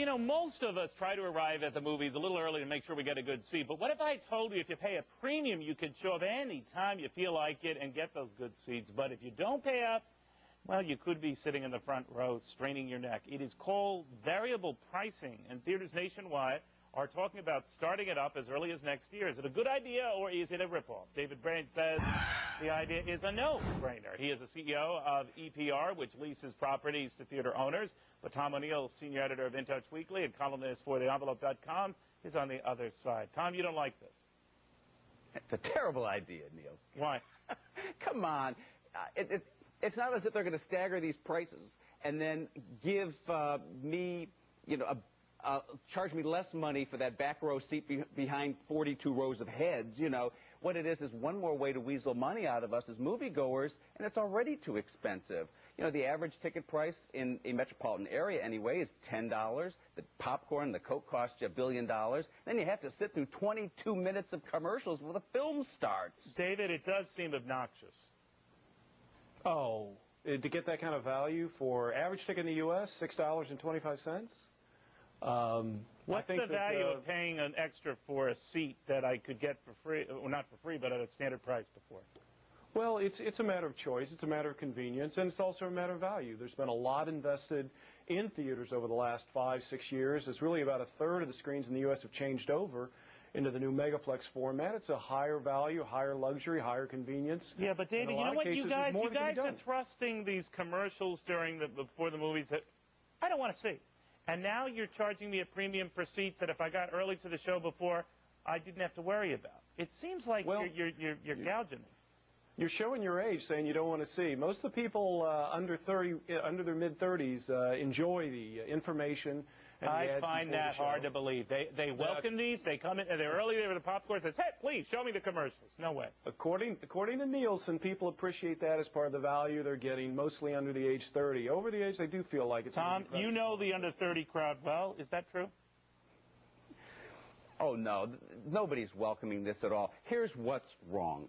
you know, most of us try to arrive at the movies a little early to make sure we get a good seat. But what if I told you if you pay a premium, you could show up any time you feel like it and get those good seats? But if you don't pay up, well, you could be sitting in the front row straining your neck. It is called variable pricing, and theaters nationwide are talking about starting it up as early as next year. Is it a good idea or is it a ripoff? David Brain says the idea is a no-brainer. He is the CEO of EPR, which leases properties to theater owners. But Tom O'Neill, senior editor of InTouch Weekly and columnist for TheEnvelope.com, is on the other side. Tom, you don't like this? It's a terrible idea, Neil. Why? Come on. It's not as if they're going to stagger these prices and then give me, charge me less money for that back row seat behind 42 rows of heads. What it is one more way to weasel money out of us as moviegoers, and it's already too expensive. The average ticket price in a metropolitan area anyway is $10. The popcorn, the Coke costs you $1 billion. Then you have to sit through 22 minutes of commercials before the film starts. David, it does seem obnoxious. Oh, to get that kind of value for average ticket in the U.S., $6.25? What's the value of paying an extra for a seat that I could get for free, well, not for free, but at a standard price before? Well, it's a matter of choice. It's a matter of convenience, and it's also a matter of value. There's been a lot invested in theaters over the last 5-6 years. It's really about a third of the screens in the U.S. have changed over into the new megaplex format. It's a higher value, higher luxury, higher convenience. Yeah, but David, you know what? You guys are thrusting these commercials before the movies that I don't want to see. And now you're charging me a premium for seats that if I got early to the show before, I didn't have to worry about. It seems like you're gouging me. You're showing your age, saying you don't want to see. Most of the people under their mid-30s enjoy the information and the ads. I find that hard to believe. They welcome these. They come in, and they're early there with the popcorn. Says, hey, please show me the commercials. No way. According to Nielsen, people appreciate that as part of the value they're getting, mostly under the age 30. Over the age, they do feel like it's. Tom, you know the under 30 crowd well. Is that true? Oh no, nobody's welcoming this at all. Here's what's wrong.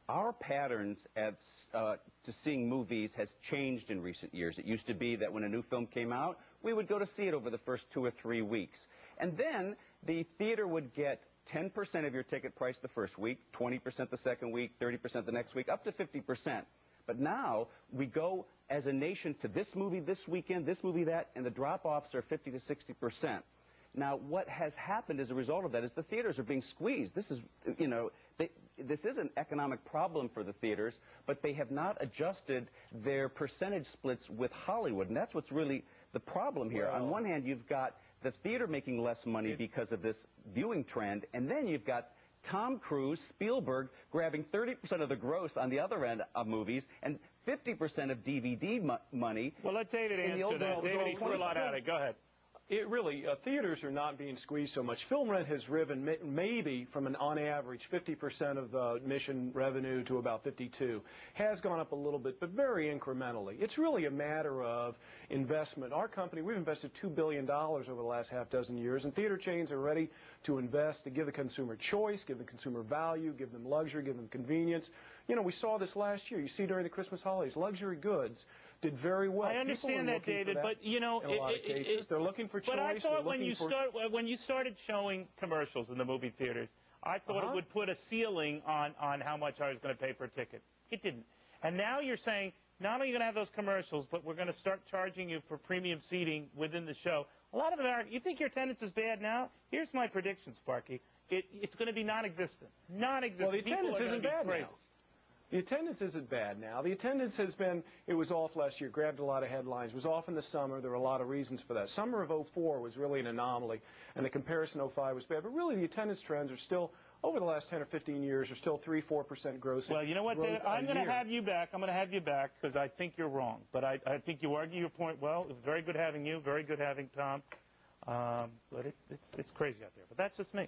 Our patterns to seeing movies has changed in recent years. It used to be that when a new film came out, we would go to see it over the first 2 or 3 weeks. And then the theater would get 10% of your ticket price the first week, 20% the second week, 30% the next week, up to 50%. But now we go as a nation to this movie this weekend, this movie that, and the drop-offs are 50 to 60%. Now, what has happened as a result of that is the theaters are being squeezed. This is, this is an economic problem for the theaters, but they have not adjusted their percentage splits with Hollywood, and that's what's really the problem here. Well, on one hand, you've got the theater making less money because of this viewing trend, and then you've got Tom Cruise, Spielberg, grabbing 30% of the gross on the other end of movies and 50% of DVD money. Well, let David answer that. David, he threw a lot at it. Go ahead. Theaters are not being squeezed so much. Film rent has risen maybe from on average 50% of admission revenue to about 52. Has gone up a little bit, but very incrementally. It's really a matter of investment. Our company, we've invested $2 billion over the last half dozen years, and theater chains are ready to invest to give the consumer choice, give the consumer value, give them luxury, give them convenience. We saw this last year. You see during the Christmas holidays, luxury goods did very well. I understand that, David, but in a lot of cases, they're looking for choice. But I thought when you started showing commercials in the movie theaters, I thought it would put a ceiling on how much I was going to pay for a ticket. It didn't. And now you're saying not only are you going to have those commercials, but we're going to start charging you for premium seating within the show. A lot of Americans, you think your attendance is bad now? Here's my prediction, Sparky. It's going to be non-existent. Non-existent. Well, the attendance isn't bad now. The attendance isn't bad now. The attendance has been, it was off last year, grabbed a lot of headlines. It was off in the summer. There were a lot of reasons for that. Summer of '04 was really an anomaly, and the comparison '05 was bad. But really, the attendance trends are still, over the last 10 or 15 years, are still 3-4% growth. Well, you know what, David? I'm going to have you back. I'm going to have you back because I think you're wrong. But I think you argue your point well. It was very good having you, very good having Tom. But it's crazy out there. But that's just me.